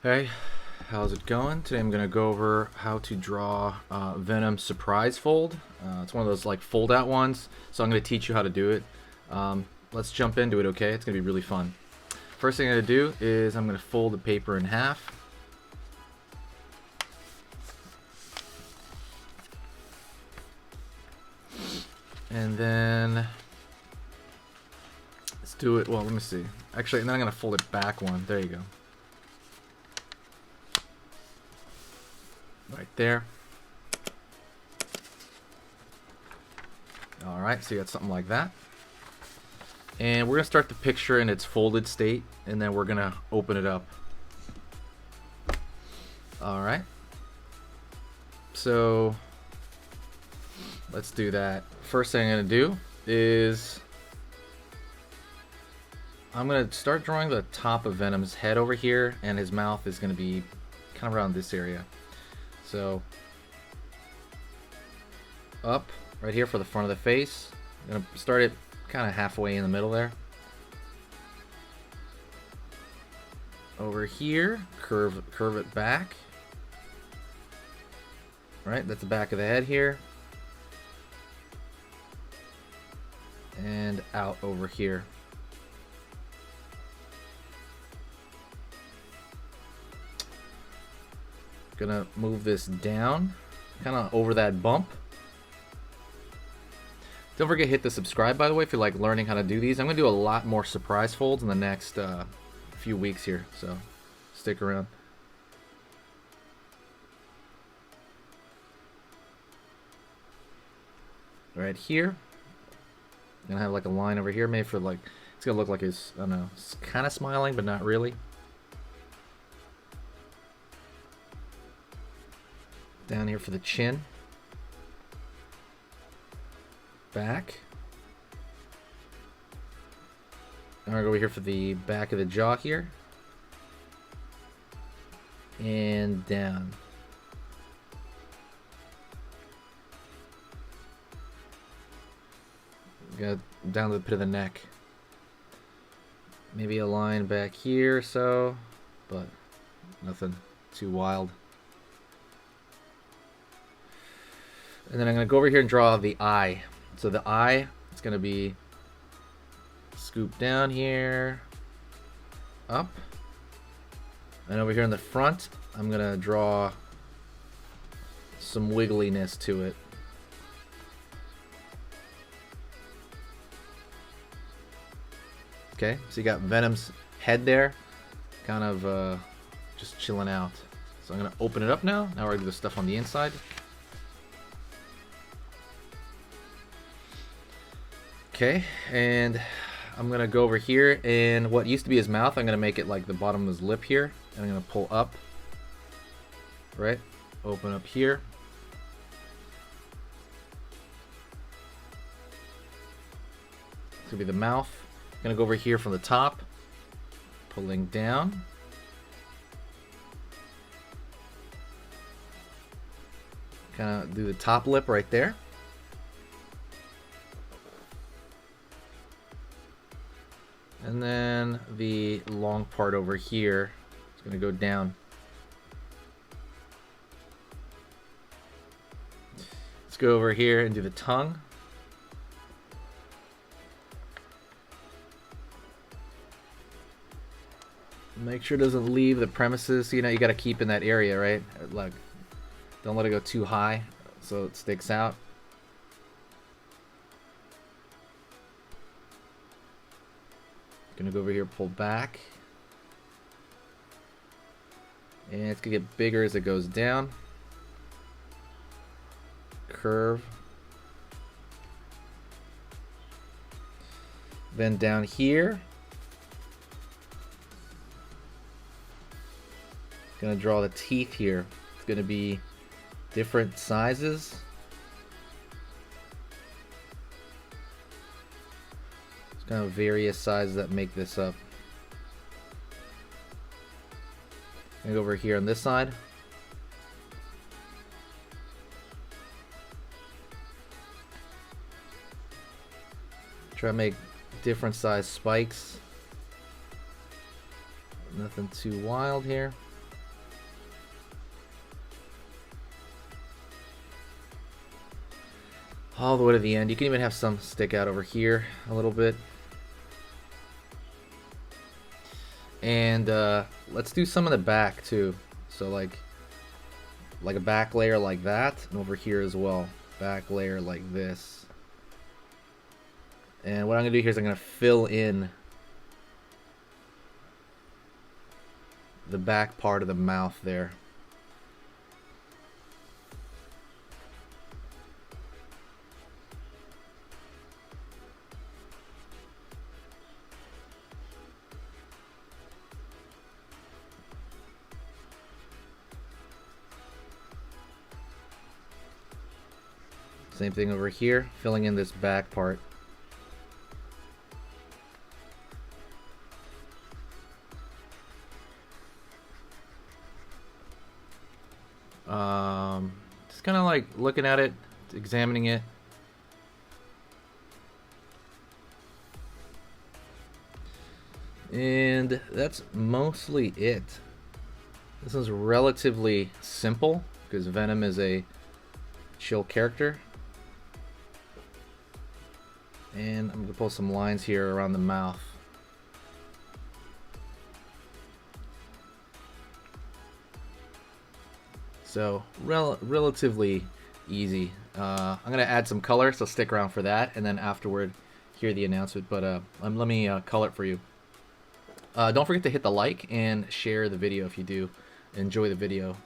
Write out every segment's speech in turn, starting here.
Hey, how's it going? Today I'm going to go over how to draw Venom Surprise Fold. It's one of those like fold out ones, so I'm going to teach you how to do it. Let's jump into it, okay? It's going to be really fun. First thing I'm going to do is I'm going to fold the paper in half. And then let's do it, well, let me see. Actually, and then I'm going to fold it back one. There you go. Right there. Alright, so you got something like that. And we're going to start the picture in its folded state, and then we're going to open it up. Alright. So, let's do that. First thing I'm going to do is I'm going to start drawing the top of Venom's head over here, and his mouth is going to be kind of around this area. So, up right here for the front of the face. I'm going to start it kind of halfway in the middle there. Over here, curve it back. Right, that's the back of the head here. And out over here. Gonna move this down, kind of over that bump. Don't forget to hit the subscribe, by the way, if you like learning how to do these. I'm gonna do a lot more surprise folds in the next few weeks here, so stick around. Right here, I'm gonna have like a line over here, maybe for like, it's gonna look like he's, I don't know, it's kind of smiling, but not really. Down here for the chin. Back. I'm gonna go over here for the back of the jaw here. And down. Go down to the pit of the neck. Maybe a line back here or so, but nothing too wild. And then I'm going to go over here and draw the eye. So the eye is going to be scooped down here, up. And over here in the front, I'm going to draw some wiggliness to it. Okay, so you got Venom's head there, kind of just chilling out. So I'm going to open it up now. Now we're going to do the stuff on the inside. Okay, and I'm gonna go over here, and what used to be his mouth, I'm gonna make it like the bottom of his lip here, and I'm gonna pull up, right? Open up here. It's gonna be the mouth. I'm gonna go over here from the top, pulling down. Kind of do the top lip right there. And then the long part over here is going to go down. Let's go over here and do the tongue. Make sure it doesn't leave the premises. You know, you got to keep in that area, right? Like, don't let it go too high so it sticks out. Gonna go over here, pull back, and it's gonna get bigger as it goes down. Curve. Then down here, gonna draw the teeth here. It's gonna be different sizes. Kind of various sizes that make this up. I'm gonna go over here on this side. Try to make different size spikes. Nothing too wild here. all the way to the end. You can even have some stick out over here a little bit. And let's do some of the back too. So like a back layer like that, and over here as well, back layer like this. And what I'm gonna do here is I'm gonna fill in the back part of the mouth there. Same thing over here, filling in this back part. Just kind of like looking at it, examining it. And that's mostly it. This is relatively simple because Venom is a chill character. And I'm going to pull some lines here around the mouth. So relatively easy. I'm going to add some color, so stick around for that. And then afterward, hear the announcement. But let me color it for you. Don't forget to hit the like and share the video if you do enjoy the video.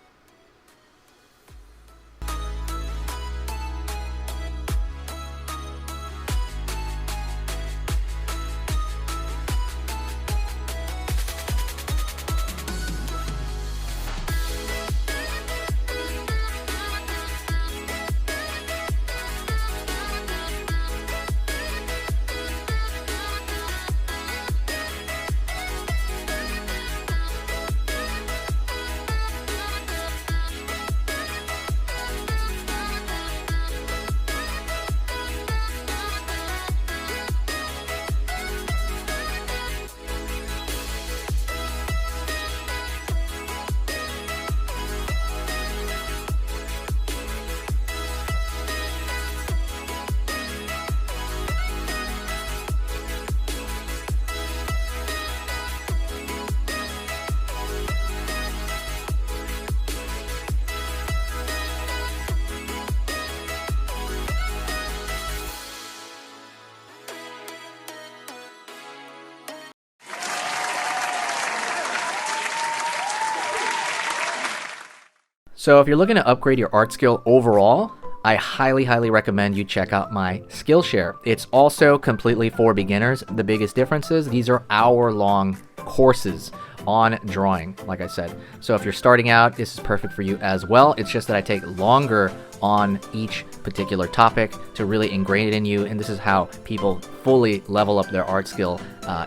So if you're looking to upgrade your art skill overall, I highly recommend you check out my Skillshare. It's also completely for beginners. The biggest difference is these are hour-long courses on drawing, like I said. So if you're starting out, this is perfect for you as well. It's just that I take longer on each particular topic to really ingrain it in you, and this is how people fully level up their art skill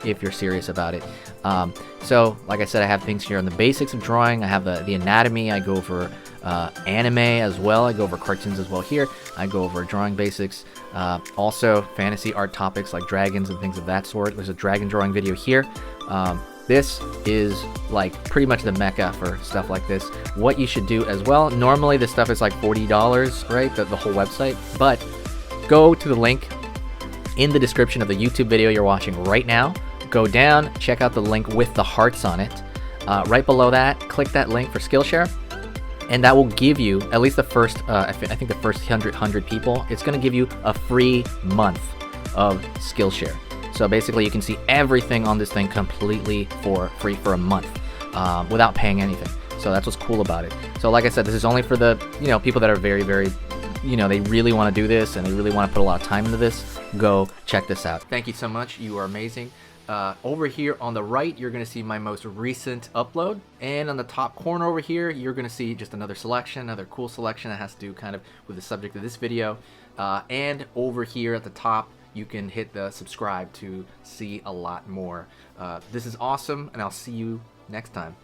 if you're serious about it. So like I said, I have things here on the basics of drawing. I have the anatomy. I go over anime as well. I go over cartoons as well here. I go over drawing basics. Also fantasy art topics like dragons and things of that sort. There's a dragon drawing video here. This is like pretty much the mecca for stuff like this. What you should do as well, normally this stuff is like $40, right? The whole website. But go to the link in the description of the YouTube video you're watching right now. Go down, check out the link with the hearts on it. Right below that, click that link for Skillshare. And that will give you, at least the first, I think the first 100 people, it's going to give you a free month of Skillshare. So basically you can see everything on this thing completely for free for a month without paying anything. So that's what's cool about it. So like I said, this is only for the, people that are very, they really want to do this and they really want to put a lot of time into this. Go check this out. Thank you so much. You are amazing. Over here on the right, you're going to see my most recent upload. And on the top corner over here, you're going to see just another selection, another cool selection that has to do kind of with the subject of this video. And over here at the top, you can hit the subscribe to see a lot more. This is awesome, and I'll see you next time.